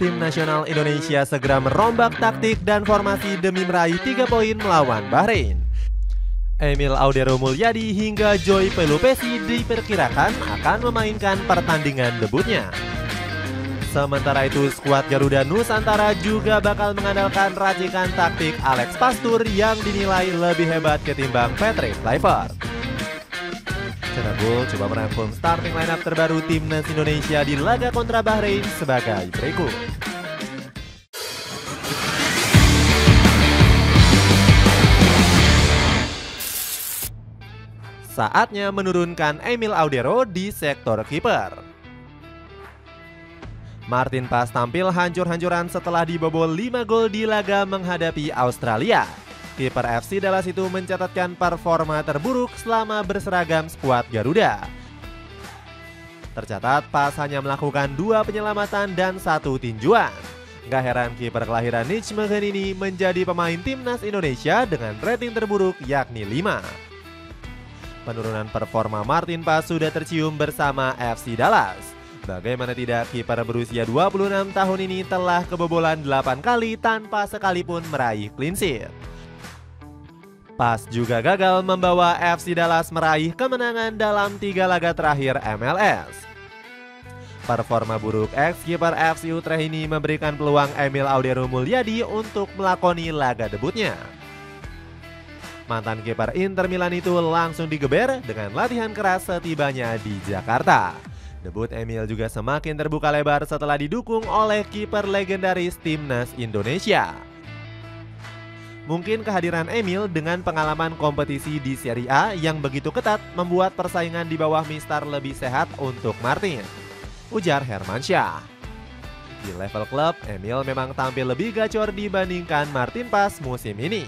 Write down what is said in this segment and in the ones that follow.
tim nasional Indonesia segera merombak taktik dan formasi demi meraih 3 poin melawan Bahrain. Emil Audero Mulyadi hingga Joy Pelupesi diperkirakan akan memainkan pertandingan debutnya. Sementara itu, skuad Garuda Nusantara juga bakal mengandalkan racikan taktik Alex Pastur yang dinilai lebih hebat ketimbang Patrick Kluivert. Cenabul coba merangkum starting lineup terbaru timnas Indonesia di laga kontra Bahrain sebagai berikut. Saatnya menurunkan Emil Audero di sektor kiper. Martin Paes tampil hancur-hancuran setelah dibobol 5 gol di laga menghadapi Australia. Kiper FC Dallas itu mencatatkan performa terburuk selama berseragam skuad Garuda. Tercatat Paes hanya melakukan 2 penyelamatan dan 1 tinjuan. Gak heran kiper kelahiran Nijmegen ini menjadi pemain timnas Indonesia dengan rating terburuk yakni 5. Penurunan performa Martin Paes sudah tercium bersama FC Dallas. Bagaimana tidak, kiper berusia 26 tahun ini telah kebobolan 8 kali tanpa sekalipun meraih clean sheet. Paes juga gagal membawa FC Dallas meraih kemenangan dalam 3 laga terakhir MLS. Performa buruk ex-kiper FC Utrecht ini memberikan peluang Emil Audero Mulyadi untuk melakoni laga debutnya. Mantan kiper Inter Milan itu langsung digeber dengan latihan keras setibanya di Jakarta. Debut Emil juga semakin terbuka lebar setelah didukung oleh kiper legendaris timnas Indonesia. Mungkin kehadiran Emil dengan pengalaman kompetisi di Serie A yang begitu ketat membuat persaingan di bawah Mistar lebih sehat untuk Martin, ujar Hermansyah. Di level klub, Emil memang tampil lebih gacor dibandingkan Martin Paes musim ini.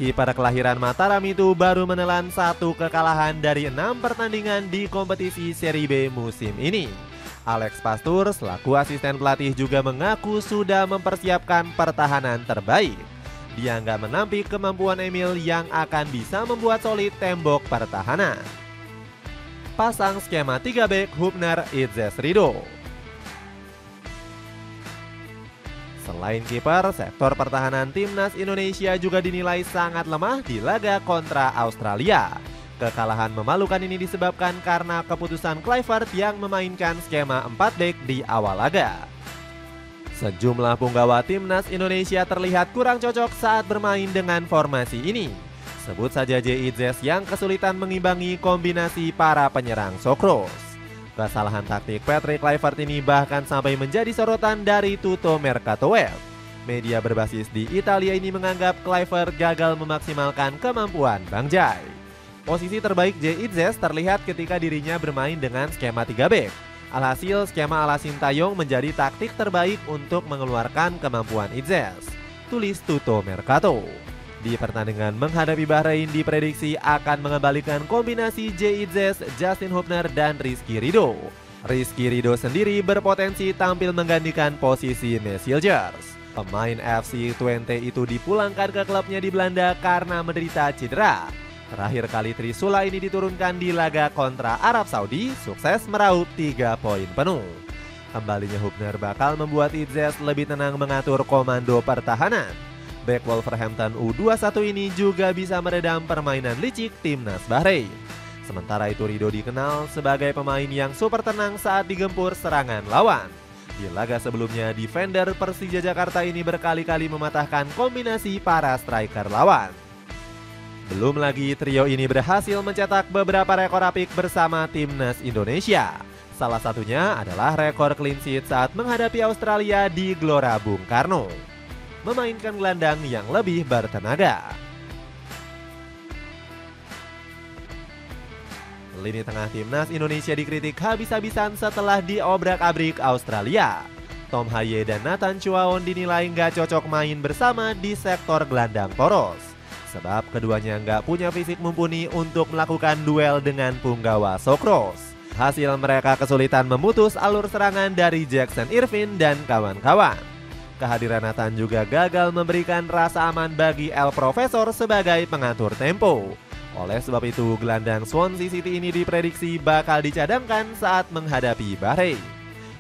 Kiper kelahiran Mataram itu baru menelan 1 kekalahan dari 6 pertandingan di kompetisi Serie B musim ini. Alex Pastur selaku asisten pelatih juga mengaku sudah mempersiapkan pertahanan terbaik. Dia nggak menampik kemampuan Emil yang akan bisa membuat solid tembok pertahanan. Pasang skema 3 back Hubner Idzes Rido. Selain kiper, sektor pertahanan timnas Indonesia juga dinilai sangat lemah di laga kontra Australia. Kekalahan memalukan ini disebabkan karena keputusan Kluivert yang memainkan skema 4 back di awal laga. Sejumlah punggawa timnas Indonesia terlihat kurang cocok saat bermain dengan formasi ini. Sebut saja J. Idzes yang kesulitan mengimbangi kombinasi para penyerang Sokros. Kesalahan taktik Patrick Kluivert ini bahkan sampai menjadi sorotan dari Tutto Mercato Web. Media berbasis di Italia ini menganggap Kluivert gagal memaksimalkan kemampuan Bang Jai. Posisi terbaik J. Idzes terlihat ketika dirinya bermain dengan skema 3 back. Alhasil skema ala Sintayong menjadi taktik terbaik untuk mengeluarkan kemampuan Idzes, tulis Tutto Mercato. Di pertandingan menghadapi Bahrain diprediksi akan mengembalikan kombinasi J. Idzes, Justin Hubner, dan Rizky Ridho. Rizky Ridho sendiri berpotensi tampil menggantikan posisi Mesielgers. Pemain FC Twente itu dipulangkan ke klubnya di Belanda karena menderita cedera. Terakhir kali Trisula ini diturunkan di laga kontra Arab Saudi, sukses meraup 3 poin penuh. Kembalinya Hubner bakal membuat Idzes lebih tenang mengatur komando pertahanan. Bek Wolverhampton U21 ini juga bisa meredam permainan licik timnas Bahrain. Sementara itu Ridho dikenal sebagai pemain yang super tenang saat digempur serangan lawan. Di laga sebelumnya, defender Persija Jakarta ini berkali-kali mematahkan kombinasi para striker lawan. Belum lagi trio ini berhasil mencetak beberapa rekor apik bersama timnas Indonesia. Salah satunya adalah rekor clean sheet saat menghadapi Australia di Gelora Bung Karno. Memainkan gelandang yang lebih bertenaga. Lini tengah timnas Indonesia dikritik habis-habisan setelah diobrak-abrik Australia. Tom Haye dan Nathan Chuaon dinilai nggak cocok main bersama di sektor gelandang poros. Sebab keduanya nggak punya fisik mumpuni untuk melakukan duel dengan punggawa Sokros. Hasil mereka kesulitan memutus alur serangan dari Jackson Irvin dan kawan-kawan. Kehadiran Nathan juga gagal memberikan rasa aman bagi El Profesor sebagai pengatur tempo. Oleh sebab itu, gelandang Swansea City ini diprediksi bakal dicadangkan saat menghadapi Bahrain.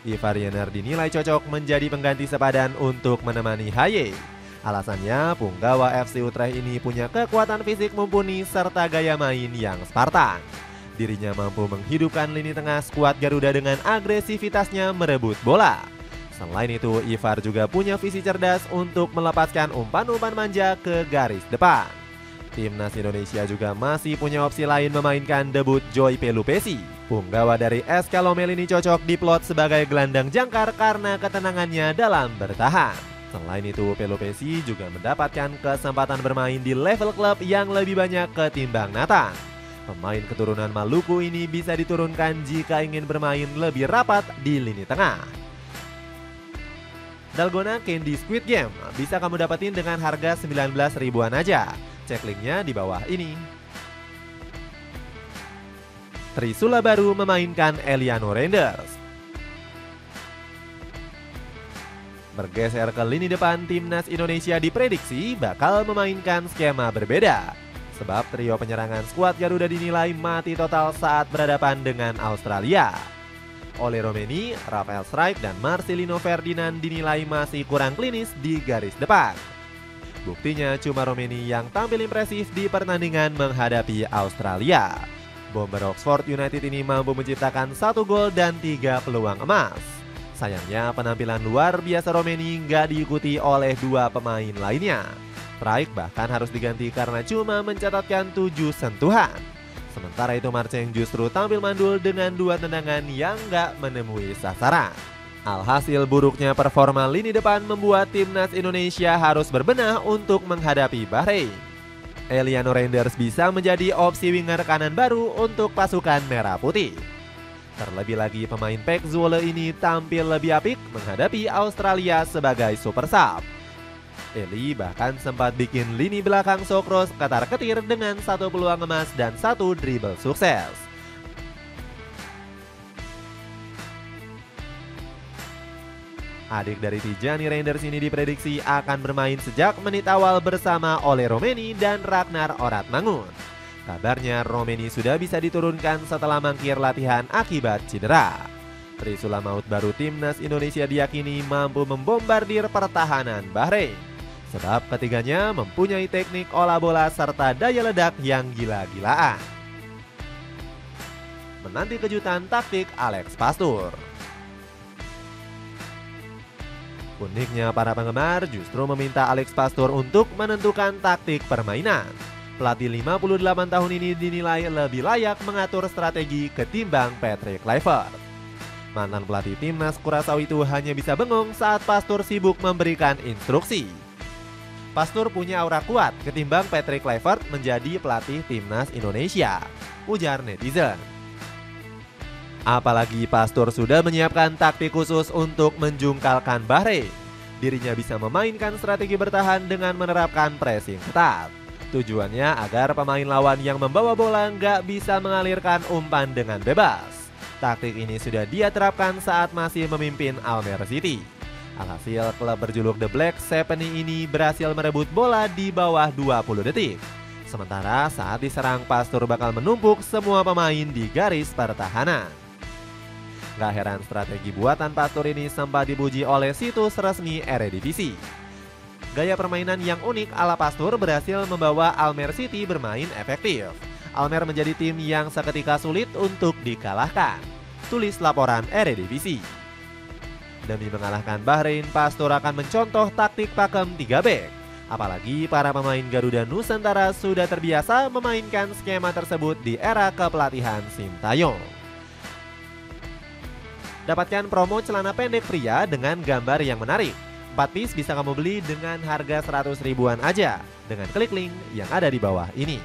Ivar Jenner dinilai cocok menjadi pengganti sepadan untuk menemani Haye. Alasannya, punggawa FC Utrecht ini punya kekuatan fisik mumpuni serta gaya main yang Spartan. Dirinya mampu menghidupkan lini tengah skuad Garuda dengan agresivitasnya merebut bola. Selain itu, Ivar juga punya visi cerdas untuk melepaskan umpan-umpan manja ke garis depan. Timnas Indonesia juga masih punya opsi lain memainkan debut Joy Pelupesi. Punggawa dari SK Lomel ini cocok diplot sebagai gelandang jangkar karena ketenangannya dalam bertahan. Selain itu, Pelupesi juga mendapatkan kesempatan bermain di level klub yang lebih banyak ketimbang Nathan. Pemain keturunan Maluku ini bisa diturunkan jika ingin bermain lebih rapat di lini tengah. Dalgona Candy Squid Game bisa kamu dapetin dengan harga 19 ribuan aja. Cek linknya di bawah ini. Trisula baru memainkan Eliano Reinders. Bergeser ke lini depan, timnas Indonesia diprediksi bakal memainkan skema berbeda. Sebab trio penyerangan skuad Garuda dinilai mati total saat berhadapan dengan Australia. Ole Romeni, Rafael Strijk, dan Marcelino Ferdinand dinilai masih kurang klinis di garis depan. Buktinya cuma Romeni yang tampil impresif di pertandingan menghadapi Australia. Bomber Oxford United ini mampu menciptakan 1 gol dan 3 peluang emas. Sayangnya penampilan luar biasa Romeni nggak diikuti oleh 2 pemain lainnya. Strijk bahkan harus diganti karena cuma mencatatkan 7 sentuhan. Sementara itu Marceng justru tampil mandul dengan 2 tendangan yang nggak menemui sasaran. Alhasil buruknya performa lini depan membuat timnas Indonesia harus berbenah untuk menghadapi Bahrain. Eliano Reinders bisa menjadi opsi winger kanan baru untuk pasukan merah putih. Terlebih lagi pemain PEC Zwolle ini tampil lebih apik menghadapi Australia sebagai super sub. Eli bahkan sempat bikin lini belakang Sokros ketar-ketir dengan 1 peluang emas dan 1 dribble sukses. Adik dari Tijani Reinders ini diprediksi akan bermain sejak menit awal bersama Ole Romeni dan Ragnar Oratmangun. Kabarnya Romeni sudah bisa diturunkan setelah mangkir latihan akibat cedera. Trisula maut baru timnas Indonesia diyakini mampu membombardir pertahanan Bahrain. Sebab ketiganya mempunyai teknik olah bola serta daya ledak yang gila-gilaan. Menanti kejutan taktik Alex Pastoor. Uniknya para penggemar justru meminta Alex Pastoor untuk menentukan taktik permainan. Pelatih 58 tahun ini dinilai lebih layak mengatur strategi ketimbang Patrick Kluivert. Mantan pelatih timnas Kurasaw itu hanya bisa bengong saat Pastoor sibuk memberikan instruksi. Pastoor punya aura kuat ketimbang Patrick Kluivert menjadi pelatih timnas Indonesia, ujar netizen. Apalagi Pastoor sudah menyiapkan taktik khusus untuk menjungkalkan Bahrain. Dirinya bisa memainkan strategi bertahan dengan menerapkan pressing ketat. Tujuannya agar pemain lawan yang membawa bola nggak bisa mengalirkan umpan dengan bebas. Taktik ini sudah dia terapkan saat masih memimpin Almere City. Alhasil klub berjuluk The Black Seventy ini berhasil merebut bola di bawah 20 detik. Sementara saat diserang Pastoor bakal menumpuk semua pemain di garis pertahanan. Gak heran strategi buatan Pastoor ini sempat dipuji oleh situs resmi Eredivisie. Gaya permainan yang unik ala Pastoor berhasil membawa Almere City bermain efektif. Almere menjadi tim yang seketika sulit untuk dikalahkan, tulis laporan Eredivisie. Demi mengalahkan Bahrain, Pastoor akan mencontoh taktik pakem 3 back. Apalagi para pemain Garuda Nusantara sudah terbiasa memainkan skema tersebut di era kepelatihan Sintayong. Dapatkan promo celana pendek pria dengan gambar yang menarik. 4 piece bisa kamu beli dengan harga 100 ribuan aja dengan klik link yang ada di bawah ini.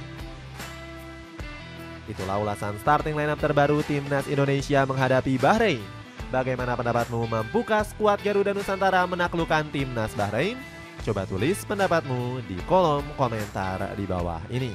Itulah ulasan starting lineup terbaru timnas Indonesia menghadapi Bahrain. Bagaimana pendapatmu, mampukah skuad Garuda Nusantara menaklukkan timnas Bahrain? Coba tulis pendapatmu di kolom komentar di bawah ini.